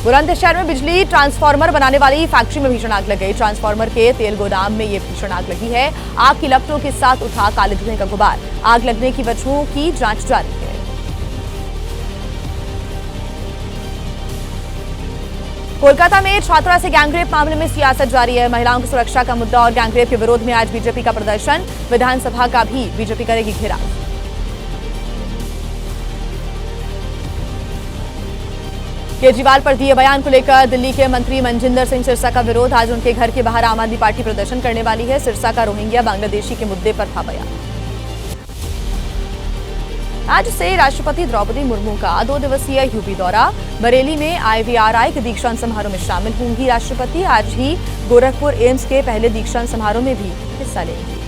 बुलंदशहर में बिजली ट्रांसफार्मर बनाने वाली फैक्ट्री में भीषण आग लग गई। ट्रांसफार्मर के तेल गोदाम में ये भीषण आग लगी है। आग की लपटों के साथ उठा काले धुएं का गुबार। आग लगने की वजहों की जांच जारी है। कोलकाता में छात्रा से गैंगरेप मामले में सियासत जारी है। महिलाओं की सुरक्षा का मुद्दा और गैंगरेप के विरोध में आज बीजेपी का प्रदर्शन। विधानसभा का भी बीजेपी करेगी घेराव। केजरीवाल पर दिए बयान को लेकर दिल्ली के मंत्री मनजिंदर सिंह सिरसा का विरोध। आज उनके घर के बाहर आम आदमी पार्टी प्रदर्शन करने वाली है। सिरसा का रोहिंग्या बांग्लादेशी के मुद्दे पर था बयान। आज से राष्ट्रपति द्रौपदी मुर्मू का 2 दिवसीय यूपी दौरा। बरेली में IVRI के दीक्षांत समारोह में शामिल होंगी राष्ट्रपति। आज ही गोरखपुर एम्स के पहले दीक्षांत समारोह में भी हिस्सा लेंगी।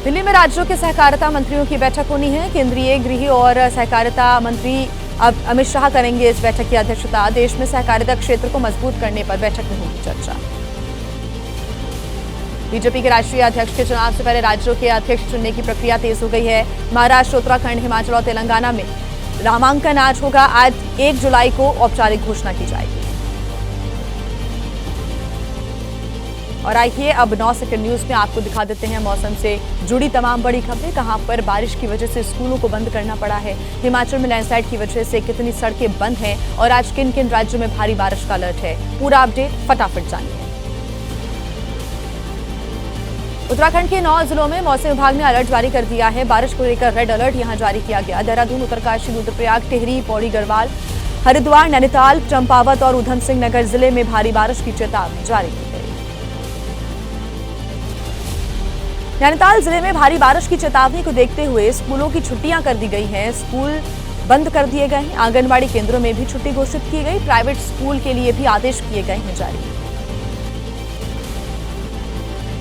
दिल्ली में राज्यों के सहकारिता मंत्रियों की बैठक होनी है। केंद्रीय गृह और सहकारिता मंत्री अमित शाह करेंगे इस बैठक की अध्यक्षता। देश में सहकारिता क्षेत्र को मजबूत करने पर बैठक में होगी चर्चा। बीजेपी के राष्ट्रीय अध्यक्ष के चुनाव से पहले राज्यों के अध्यक्ष चुनने की प्रक्रिया तेज हो गई है। महाराष्ट्र, उत्तराखंड, हिमाचल और तेलंगाना में नामांकन आज होगा। आज 1 जुलाई को औपचारिक घोषणा की जाएगी। और आइए अब 9 सेकंड न्यूज में आपको दिखा देते हैं मौसम से जुड़ी तमाम बड़ी खबरें। कहां पर बारिश की वजह से स्कूलों को बंद करना पड़ा है, हिमाचल में लैंडस्लाइड की वजह से कितनी सड़कें बंद हैं और आज किन किन राज्यों में भारी बारिश का अलर्ट है, पूरा अपडेट फटाफट जानिए। उत्तराखंड के 9 जिलों में मौसम विभाग ने अलर्ट जारी कर दिया है। बारिश को लेकर रेड अलर्ट यहां जारी किया गया। देहरादून, उत्तरकाशी, रुद्रप्रयाग, टिहरी, पौड़ी गढ़वाल, हरिद्वार, नैनीताल, चंपावत और उधम सिंह नगर जिले में भारी बारिश की चेतावनी जारी की गई। नैनीताल जिले में भारी बारिश की चेतावनी को देखते हुए स्कूलों की छुट्टियां कर दी गई हैं। स्कूल बंद कर दिए गए हैं। आंगनबाड़ी केंद्रों में भी छुट्टी घोषित की गई। प्राइवेट स्कूल के लिए भी आदेश किए गए हैं जारी।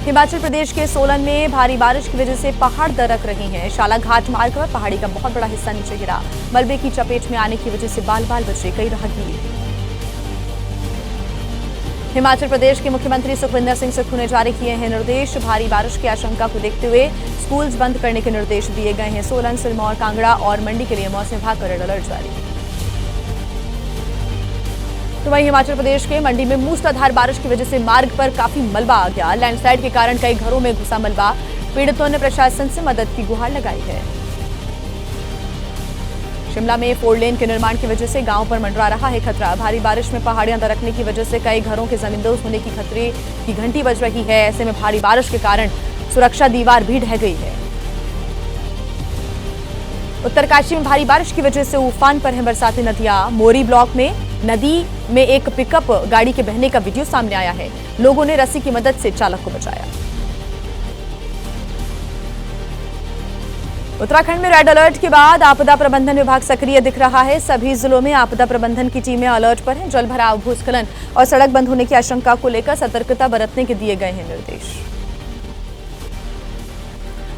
हिमाचल प्रदेश के सोलन में भारी बारिश की वजह से पहाड़ दरक रही हैं। शाला घाट मार्ग पर पहाड़ी का बहुत बड़ा हिस्सा नीचे गिरा। मलबे की चपेट में आने की वजह से बाल बाल बचे कई राहगीर। हिमाचल प्रदेश के मुख्यमंत्री सुखविंदर सिंह सुक्खू ने जारी किए हैं निर्देश। भारी बारिश की आशंका को देखते हुए स्कूल्स बंद करने के निर्देश दिए गए हैं। सोलन, सिरमौर, कांगड़ा और मंडी के लिए मौसम विभाग का रेड अलर्ट जारी। तो वहीं हिमाचल प्रदेश के मंडी में मूसलाधार बारिश की वजह से मार्ग पर काफी मलबा आ गया। लैंडस्लाइड के कारण कई घरों में घुसा मलबा। पीड़ितों ने प्रशासन से मदद की गुहार लगाई है। शिमला में 4 लेन के निर्माण की वजह से गांव पर मंडरा रहा है खतरा। भारी बारिश में पहाड़ियां दरकने की वजह से कई घरों के जमींदोज होने की खतरे की घंटी बज रही है। ऐसे में भारी बारिश के कारण सुरक्षा दीवार भी ढह गई है। उत्तरकाशी में भारी बारिश की वजह से उफान पर हैं बरसाती नदियां। मोरी ब्लॉक में नदी में एक पिकअप गाड़ी के बहने का वीडियो सामने आया है। लोगों ने रस्सी की मदद से चालक को बचाया। उत्तराखंड में रेड अलर्ट के बाद आपदा प्रबंधन विभाग सक्रिय दिख रहा है। सभी जिलों में आपदा प्रबंधन की टीमें अलर्ट पर हैं। जलभराव, भूस्खलन और सड़क बंद होने की आशंका को लेकर सतर्कता बरतने के दिए गए हैं निर्देश।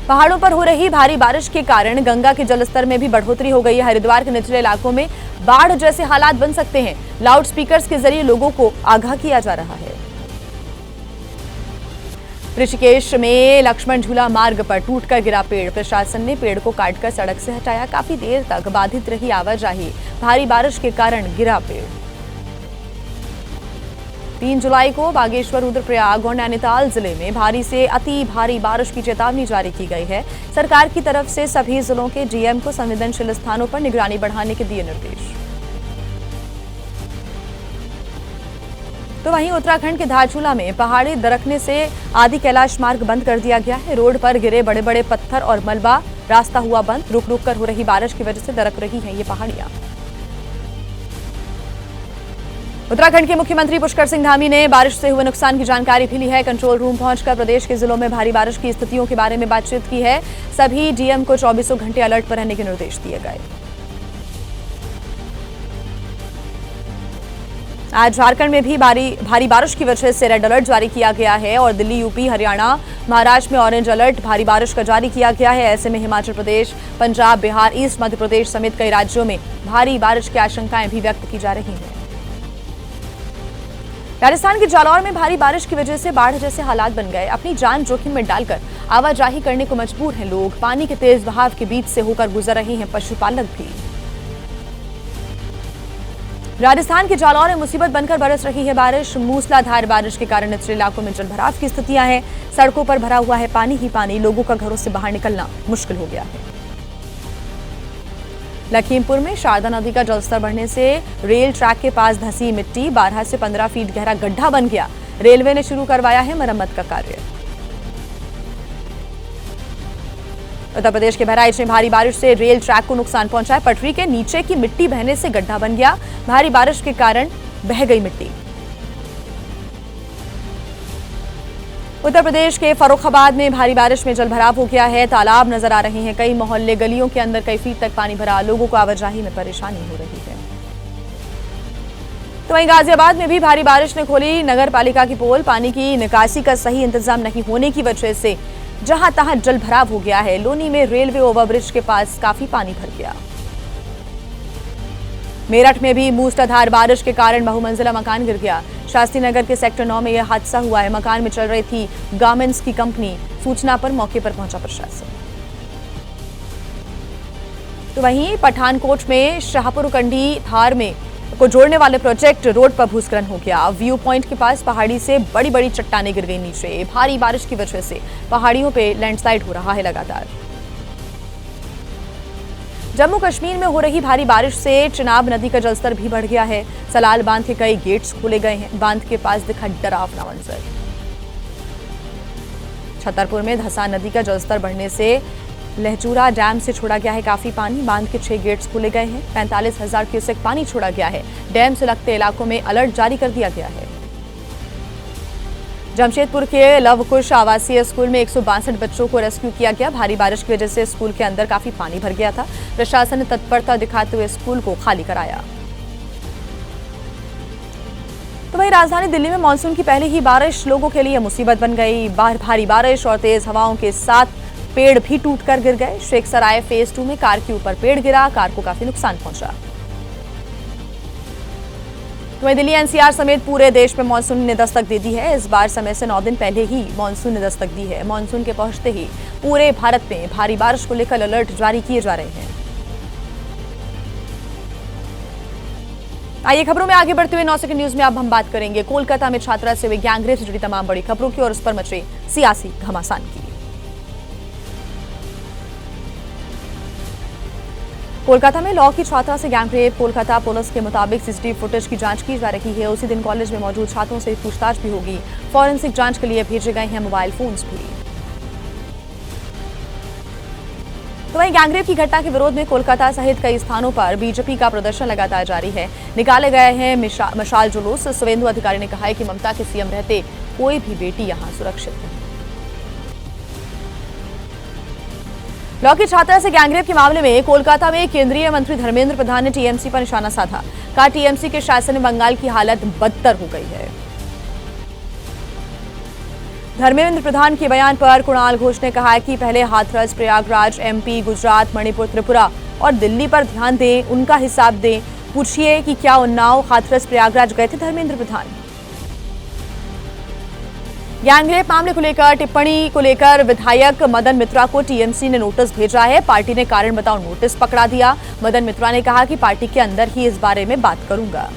पहाड़ों पर हो रही भारी बारिश के कारण गंगा के जलस्तर में भी बढ़ोतरी हो गई है। हरिद्वार के निचले इलाकों में बाढ़ जैसे हालात बन सकते हैं। लाउड स्पीकर्स के जरिए लोगों को आगाह किया जा रहा है। ऋषिकेश में लक्ष्मण झूला मार्ग पर टूटकर गिरा पेड़। प्रशासन ने पेड़ को काटकर सड़क से हटाया। काफी देर तक बाधित रही आवाजाही। भारी बारिश के कारण गिरा पेड़। 3 जुलाई को बागेश्वर, रुद्रप्रयाग और नैनीताल जिले में भारी से अति भारी बारिश की चेतावनी जारी की गई है। सरकार की तरफ से सभी जिलों के डीएम को संवेदनशील स्थानों पर निगरानी बढ़ाने के दिए निर्देश। तो वहीं उत्तराखंड के धारचूला में पहाड़ी दरकने से आदि कैलाश मार्ग बंद कर दिया गया है। रोड पर गिरे बड़े बड़े पत्थर और मलबा, रास्ता हुआ बंद। रुक रुक कर हो रही बारिश की वजह से दरक रही हैं ये पहाड़ियां। उत्तराखंड के मुख्यमंत्री पुष्कर सिंह धामी ने बारिश से हुए नुकसान की जानकारी भी ली है। कंट्रोल रूम पहुंचकर प्रदेश के जिलों में भारी बारिश की स्थितियों के बारे में बातचीत की है। सभी डीएम को 24 घंटे अलर्ट पर रहने के निर्देश दिए गए। आज झारखंड में भी भारी बारिश की वजह से रेड अलर्ट जारी किया गया है और दिल्ली, यूपी, हरियाणा, महाराष्ट्र में ऑरेंज अलर्ट भारी बारिश का जारी किया गया है। ऐसे में हिमाचल प्रदेश, पंजाब, बिहार, ईस्ट मध्य प्रदेश समेत कई राज्यों में भारी बारिश की आशंकाएं भी व्यक्त की जा रही हैं। राजस्थान के जालौर में भारी बारिश की वजह से बाढ़ जैसे हालात बन गए। अपनी जान जोखिम में डालकर आवाजाही करने को मजबूर हैं लोग। पानी के तेज बहाव के बीच से होकर गुजर रहे हैं पशुपालक भी। राजस्थान के जालौर में मुसीबत बनकर बरस रही है बारिश। मूसलाधार बारिश के कारण निचले इलाकों में जलभराव की स्थितियां हैं। सड़कों पर भरा हुआ है पानी ही पानी। लोगों का घरों से बाहर निकलना मुश्किल हो गया है। लखीमपुर में शारदा नदी का जलस्तर बढ़ने से रेल ट्रैक के पास धंसी मिट्टी। 12 से 15 फीट गहरा गड्ढा बन गया। रेलवे ने शुरू करवाया है मरम्मत का कार्य। उत्तर प्रदेश के बहराइच में भारी बारिश से रेल ट्रैक को नुकसान पहुंचा है। पटरी के नीचे की मिट्टी बहने से गड्ढा बन गया। भारी बारिश के कारण बह गई मिट्टी। उत्तर प्रदेश के फर्रुखाबाद में भारी बारिश में जलभराव हो गया है। तालाब नजर आ रहे हैं। कई मोहल्ले गलियों के अंदर कई फीट तक पानी भरा। लोगों को आवाजाही में परेशानी हो रही है। तो वहीं गाजियाबाद में भी भारी बारिश ने खोली नगर पालिका की पोल। पानी की निकासी का सही इंतजाम नहीं होने की वजह से जहां तहां जलभराव हो गया है। लोनी में रेलवे ओवरब्रिज के पास काफी पानी भर गया। मेरठ में भी मूसलाधार बारिश के कारण बहुमंजिला मकान गिर गया। शास्त्री नगर के सेक्टर 9 में यह हादसा हुआ है। मकान में चल रही थी गारमेंट्स की कंपनी। सूचना पर मौके पर पहुंचा प्रशासन। तो वहीं पठानकोट में शाहपुर कंडी धार में को जोड़ने वाले प्रोजेक्ट रोड पर भूस्खलन हो गया। व्यू पॉइंट के पास पहाड़ी से बड़ी बड़ी चट्टानें गिर गई नीचे। भारी बारिश की वजह से पहाड़ियों पे लैंडस्लाइड हो रहा है लगातार। जम्मू कश्मीर में हो रही भारी बारिश से चिनाब नदी का जलस्तर भी बढ़ गया है। सलाल बांध के कई गेट्स खोले गए हैं। बांध के पास दिखा डरावना मंजर। छतरपुर में धसा नदी का जलस्तर बढ़ने से लहचूरा डैम से छोड़ा गया है काफी पानी। बांध के 6 गेट्स खोले गए हैं। 45,000 क्यूसेक पानी छोड़ा गया है। डैम से लगते इलाकों में अलर्ट जारी कर दिया गया है। जमशेदपुर के लवकुश आवासीय स्कूल में 162 बच्चों को रेस्क्यू किया गया। भारी बारिश की वजह से स्कूल के अंदर काफी पानी भर गया था। प्रशासन ने तत्परता दिखाते हुए स्कूल को खाली कराया। तो वहीं राजधानी दिल्ली में मानसून की पहली ही बारिश लोगों के लिए मुसीबत बन गई। भारी बारिश और तेज हवाओं के साथ पेड़ भी टूटकर गिर गए। शेख सराय फेज 2 में कार के ऊपर पेड़ गिरा। कार को काफी नुकसान पहुंचा। तो वहीं दिल्ली एनसीआर समेत पूरे देश में मानसून ने दस्तक दे दी है। इस बार समय से 9 दिन पहले ही मानसून ने दस्तक दी है। मानसून के पहुंचते ही पूरे भारत में भारी बारिश को लेकर अलर्ट जारी किए जा रहे हैं। आइए खबरों में आगे बढ़ते हुए 9 सेकंड न्यूज में अब हम बात करेंगे कोलकाता में छात्रा से हुई गैंगरेप से जुड़ी तमाम बड़ी खबरों की और उस पर मचे सियासी घमासान की। कोलकाता में लॉ की छात्रा से गैंगरेप। कोलकाता पुलिस के मुताबिक सीसीटीवी फुटेज की जांच की जा रही है। उसी दिन कॉलेज में मौजूद छात्रों से पूछताछ भी होगी। फॉरेंसिक जांच के लिए भेजे गए हैं मोबाइल फोन्स भी। तो वहीं गैंगरेप की घटना के विरोध में कोलकाता सहित कई स्थानों पर बीजेपी का प्रदर्शन लगातार जारी है। निकाले गए हैं मशाल जुलूस। शुवेंदु अधिकारी ने कहा है कि ममता के सीएम रहते कोई भी बेटी यहां सुरक्षित नहीं। लॉ की छात्रा से गैंगरेप के मामले में कोलकाता में केंद्रीय मंत्री धर्मेंद्र प्रधान ने टीएमसी पर निशाना साधा। कहा टीएमसी के शासन में बंगाल की हालत बदतर हो गई है। धर्मेंद्र प्रधान के बयान पर कुणाल घोष ने कहा है कि पहले हाथरस, प्रयागराज, एमपी, गुजरात, मणिपुर, त्रिपुरा और दिल्ली पर ध्यान दें, उनका हिसाब दें। पूछिए कि क्या उन्नाव, हाथरस, प्रयागराज गए थे धर्मेंद्र प्रधान। गैंगरेप मामले को लेकर टिप्पणी को लेकर विधायक मदन मित्रा को टीएमसी ने नोटिस भेजा है। पार्टी ने कारण बताओ नोटिस पकड़ा दिया। मदन मित्रा ने कहा कि पार्टी के अंदर ही इस बारे में बात करूंगा।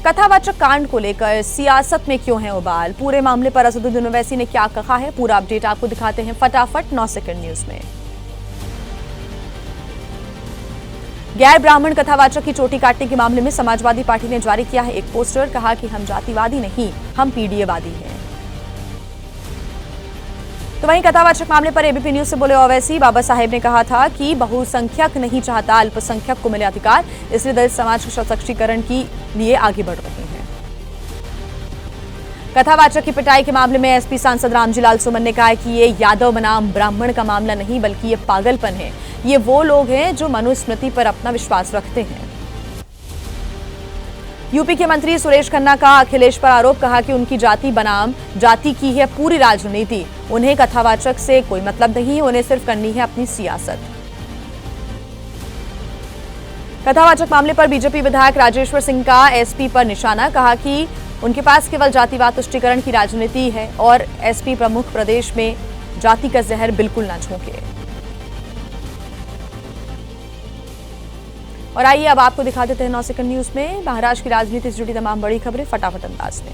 कथावाचक कांड को लेकर सियासत में क्यों है उबाल, पूरे मामले पर असदुद्दीन ओवैसी ने क्या कहा है, पूरा अपडेट आपको दिखाते हैं फटाफट 9 सेकंड न्यूज में। गैर ब्राह्मण कथावाचक की चोटी काटने के मामले में समाजवादी पार्टी ने जारी किया है एक पोस्टर। कहा कि हम जातिवादी नहीं, हम पीडीएवादी हैं। तो वहीं कथावाचक मामले पर एबीपी न्यूज से बोले ओवैसी, बाबा साहेब ने कहा था कि बहुसंख्यक नहीं चाहता अल्पसंख्यक को मिले अधिकार, इसलिए दलित समाज के सशक्तिकरण के लिए आगे बढ़ रहे हैं। कथावाचक की पिटाई के मामले में एसपी सांसद रामजीलाल सुमन ने कहा कि ये यादव बनाम ब्राह्मण का मामला नहीं बल्कि ये पागलपन है। ये वो लोग हैं जो मनुस्मृति पर अपना विश्वास रखते हैं। यूपी के मंत्री सुरेश खन्ना का अखिलेश पर आरोप, कहा कि उनकी जाति बनाम जाति की है पूरी राजनीति, उन्हें कथावाचक से कोई मतलब नहीं है, उन्हें सिर्फ करनी है अपनी सियासत। कथावाचक मामले पर बीजेपी विधायक राजेश्वर सिंह का एसपी पर निशाना, कहा कि उनके पास केवल जातिवाद तुष्टीकरण की राजनीति है और एसपी प्रमुख प्रदेश में जाति का जहर बिल्कुल न झोंके। और आइए अब आपको दिखा देते हैं 9 सेकंड न्यूज में महाराष्ट्र की राजनीति से जुड़ी तमाम बड़ी खबरें फटाफट अंदाज में।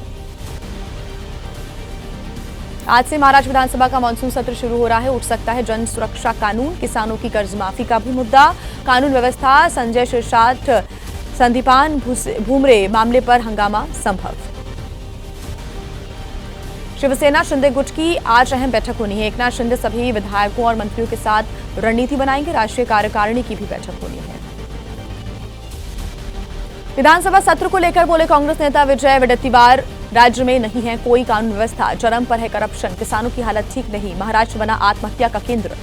आज से महाराष्ट्र विधानसभा का मानसून सत्र शुरू हो रहा है। उठ सकता है जन सुरक्षा कानून, किसानों की कर्ज माफी का भी मुद्दा, कानून व्यवस्था, संजय शिरसाट, संदीपान भूमरे मामले पर हंगामा संभव। शिवसेना शिंदे गुट की आज अहम बैठक होनी है। एकनाथ शिंदे सभी विधायकों और मंत्रियों के साथ रणनीति बनाएंगे। राष्ट्रीय कार्यकारिणी की भी बैठक होनी है। विधानसभा सत्र को लेकर बोले कांग्रेस नेता विजय वडेट्टीवार, राज्य में नहीं है कोई कानून व्यवस्था, चरम पर है करप्शन, किसानों की हालत ठीक नहीं, महाराष्ट्र बना आत्महत्या का केंद्र।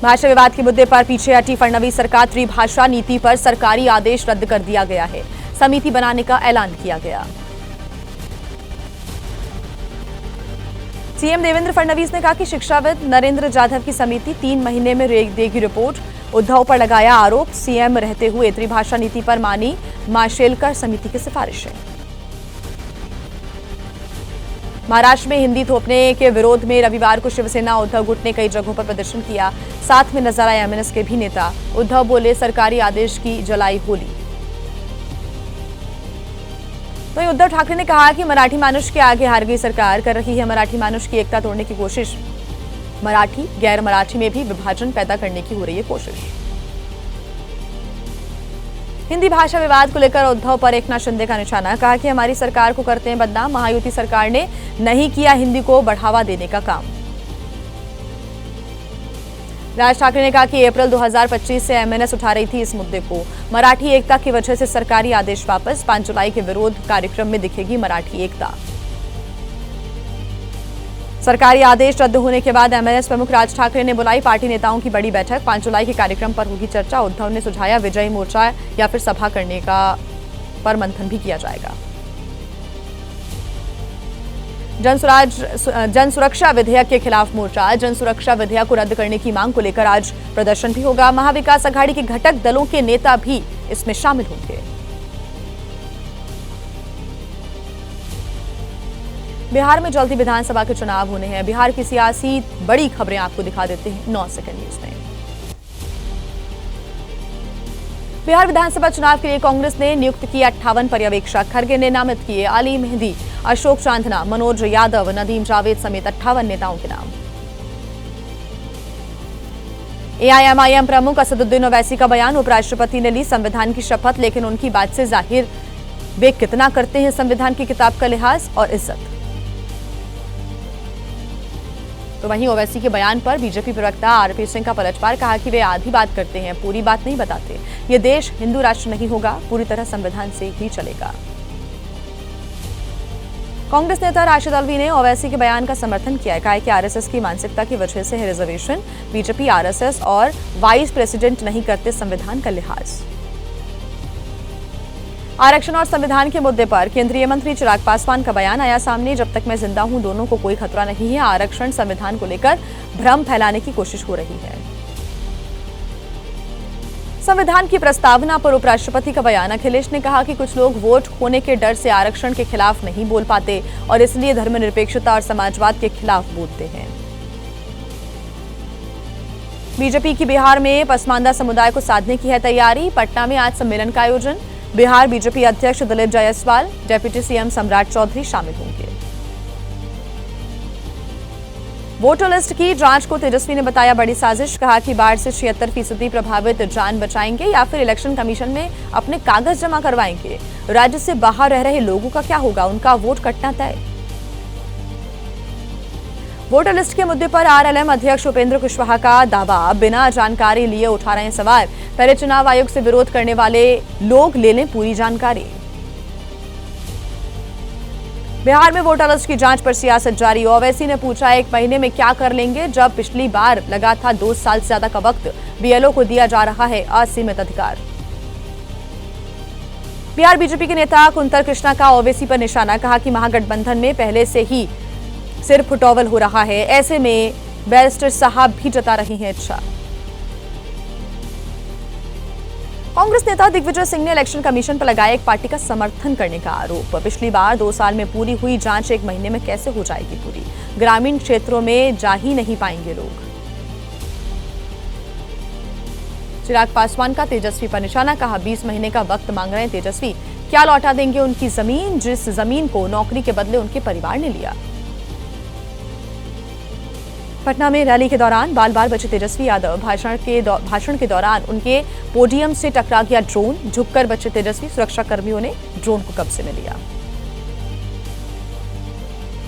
भाषा विवाद के मुद्दे पर पीछे हटी फडणवीस सरकार, त्रिभाषा नीति पर सरकारी आदेश रद्द कर दिया गया है, समिति बनाने का ऐलान किया गया। सीएम देवेंद्र फडणवीस ने कहा कि शिक्षाविद नरेंद्र जाधव की समिति 3 महीने में देगी रिपोर्ट। उद्धव पर लगाया आरोप, सीएम रहते हुए त्रिभाषा नीति पर मानी माशेलकर समिति की सिफारिशें। महाराष्ट्र में हिंदी थोपने के विरोध में रविवार को शिवसेना उद्धव गुट ने कई जगहों पर प्रदर्शन किया। साथ में नजर आए एमएनएस के भी नेता। उद्धव बोले सरकारी आदेश की जलाई होली। तो उद्धव ठाकरे ने कहा कि मराठी मानुष के आगे हार गई सरकार, कर रही है मराठी मानुष की एकता तोड़ने की कोशिश। मराठी गैर मराठी में भी विभाजन पैदा करने की हो रही है कोशिश। हिंदी भाषा विवाद को लेकर उद्धव पर एकनाथ शिंदे का निशाना, कहा कि हमारी सरकार को करते हैं बदनाम, महायुति सरकार ने नहीं किया हिंदी को बढ़ावा देने का काम। राज ठाकरे ने कहा कि अप्रैल 2025 से एमएनएस उठा रही थी इस मुद्दे को। मराठी एकता की वजह से सरकारी आदेश वापस, 5 जुलाई के विरोध कार्यक्रम में दिखेगी मराठी एकता। सरकारी आदेश रद्द होने के बाद एमएनएस प्रमुख राज ठाकरे ने बुलाई पार्टी नेताओं की बड़ी बैठक। 5 जुलाई के कार्यक्रम पर होगी चर्चा। उद्धव ने सुझाया विजयी मोर्चा या फिर सभा करने का पर मंथन भी किया जाएगा। जन सुरक्षा विधेयक के खिलाफ मोर्चा, जन सुरक्षा विधेयक को रद्द करने की मांग को लेकर आज प्रदर्शन भी होगा। महाविकास अघाड़ी के घटक दलों के नेता भी इसमें शामिल होंगे। बिहार में जल्दी विधानसभा के चुनाव होने हैं। बिहार की सियासी बड़ी खबरें आपको दिखा देते हैं 9 सेकंड न्यूज में। बिहार विधानसभा चुनाव के लिए कांग्रेस ने नियुक्त किए 58 पर्यवेक्षक। खरगे ने नामित किए अली मेहदी, अशोक चांदना, मनोज यादव, नदीम जावेद समेत 58 नेताओं के नाम। एआईएमआईएम प्रमुख असदुद्दीन ओवैसी का बयान, उपराष्ट्रपति ने ली संविधान की शपथ, लेकिन उनकी बात से जाहिर वे कितना करते हैं संविधान की किताब का लिहाज और इज्जत। तो वहीं ओवैसी के बयान पर बीजेपी प्रवक्ता आरपी सिंह का पलटवार, कहा कि वे आधी बात करते हैं, पूरी बात नहीं बताते। ये देश हिंदू राष्ट्र नहीं होगा, पूरी तरह संविधान से ही चलेगा। कांग्रेस नेता राशिद अल्वी ने ओवैसी के बयान का समर्थन किया है। कहा कि आरएसएस की मानसिकता की वजह से है रिजर्वेशन। बीजेपी, आरएसएस और वाइस प्रेसिडेंट नहीं करते संविधान का लिहाज। आरक्षण और संविधान के मुद्दे पर केंद्रीय मंत्री चिराग पासवान का बयान आया सामने, जब तक मैं जिंदा हूं दोनों को कोई खतरा नहीं है। आरक्षण संविधान को लेकर भ्रम फैलाने की कोशिश हो रही है। संविधान की प्रस्तावना पर उपराष्ट्रपति का बयान, अखिलेश ने कहा कि कुछ लोग वोट खोने के डर से आरक्षण के खिलाफ नहीं बोल पाते और इसलिए धर्मनिरपेक्षता और समाजवाद के खिलाफ बोलते हैं। बीजेपी की बिहार में पसमानदा समुदाय को साधने की है तैयारी। पटना में आज सम्मेलन का आयोजन। बिहार बीजेपी अध्यक्ष दिलीप जायसवाल, डिप्टी सीएम सम्राट चौधरी शामिल होंगे। वोटर लिस्ट की जांच को तेजस्वी ने बताया बड़ी साजिश। कहा कि बाढ़ से 76% प्रभावित जान बचाएंगे या फिर इलेक्शन कमीशन में अपने कागज जमा करवाएंगे। राज्य से बाहर रह रहे लोगों का क्या होगा, उनका वोट कटना तय। वोटर लिस्ट के मुद्दे पर आरएलएम अध्यक्ष उपेंद्र कुशवाहा का दावा, बिना जानकारी लिए उठा रहे हैं सवाल। पहले चुनाव आयोग से विरोध करने वाले लोग ले लें पूरी जानकारी। बिहार में वोटर लिस्ट की जांच पर सियासत जारी। ओवैसी ने पूछा 1 महीने में क्या कर लेंगे, जब पिछली बार लगा था 2 साल से ज्यादा का वक्त। बीएलओ को दिया जा रहा है असीमित अधिकार। बिहार बीजेपी के नेता कुंतर कृष्णा का ओवैसी पर निशाना, कहा कि महागठबंधन में पहले से ही सिर फुटौवल हो रहा है, ऐसे में बैरिस्टर साहब भी जता रहे हैं इच्छा। कांग्रेस नेता दिग्विजय सिंह ने इलेक्शन कमीशन पर लगाया एक पार्टी का समर्थन करने का आरोप। पिछली बार 2 साल में पूरी हुई जांच 1 महीने में कैसे हो जाएगी पूरी, ग्रामीण क्षेत्रों में जा ही नहीं पाएंगे लोग। चिराग पासवान का तेजस्वी पर निशाना, कहा 20 महीने का वक्त मांग रहे हैं तेजस्वी, क्या लौटा देंगे उनकी जमीन जिस जमीन को नौकरी के बदले उनके परिवार ने लिया। पटना में रैली के दौरान बाल बाल बचे तेजस्वी यादव, भाषण के दौरान उनके पोडियम से टकरा गया ड्रोन, झुककर बचे तेजस्वी, सुरक्षा कर्मियों ने ड्रोन को कब्जे में लिया।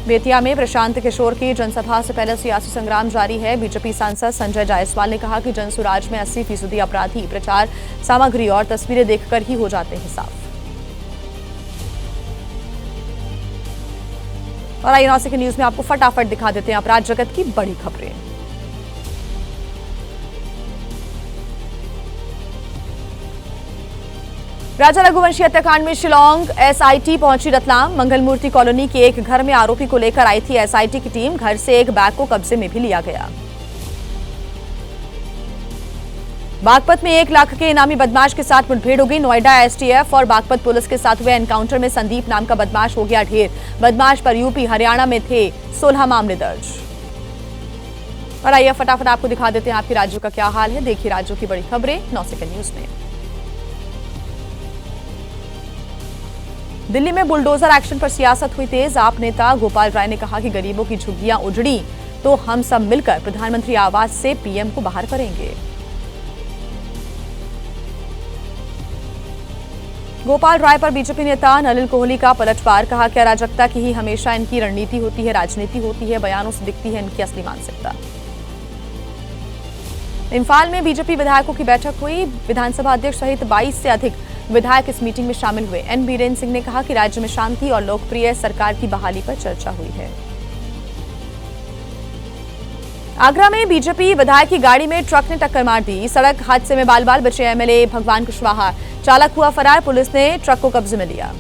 बेतिया में प्रशांत किशोर की जनसभा से पहले सियासी संग्राम जारी है। बीजेपी सांसद संजय जायसवाल ने कहा कि जनसुराज में 80% अपराधी प्रचार सामग्री और तस्वीरें देखकर ही हो जाते हैं साफ। और आइए 9 सेकंड न्यूज में आपको फटाफट दिखा देते हैं अपराध जगत की बड़ी खबरें। राजा रघुवंशी हत्याकांड में शिलांग एसआईटी पहुंची रतलाम। मंगलमूर्ति कॉलोनी के एक घर में आरोपी को लेकर आई थी एसआईटी की टीम। घर से एक बैग को कब्जे में भी लिया गया। बागपत में 1 लाख के इनामी बदमाश के साथ मुठभेड़ हो गई। नोएडा एसटीएफ और बागपत पुलिस के साथ हुए एनकाउंटर में संदीप नाम का बदमाश हो गया ढेर। बदमाश पर यूपी हरियाणा में थे 16 मामले दर्ज। और आइए फटाफट आपको दिखा देते हैं आपके राज्यों का क्या हाल है। देखिए राज्यों की बड़ी खबरें 9 सेकंड न्यूज में। दिल्ली में बुलडोजर एक्शन पर सियासत हुई तेज। आप नेता गोपाल राय ने कहा कि गरीबों की झुग्गियां उजड़ी तो हम सब मिलकर प्रधानमंत्री आवास से पीएम को बाहर करेंगे। गोपाल राय पर बीजेपी नेता नलिन कोहली का पलटवार, कहा कि अराजकता की ही हमेशा इनकी रणनीति होती है, राजनीति होती है, बयानों से दिखती है इनकी असली मानसिकता। इम्फाल में बीजेपी विधायकों की बैठक हुई। विधानसभा अध्यक्ष सहित 22 से अधिक विधायक इस मीटिंग में शामिल हुए। एन बीरेन सिंह ने कहा कि राज्य में शांति और लोकप्रिय सरकार की बहाली पर चर्चा हुई है। आगरा में बीजेपी विधायक की गाड़ी में ट्रक ने टक्कर मार दी। सड़क हादसे में बाल बाल बचे एमएलए भगवान कुशवाहा। चालक हुआ फरार, पुलिस ने ट्रक को कब्जे में लिया।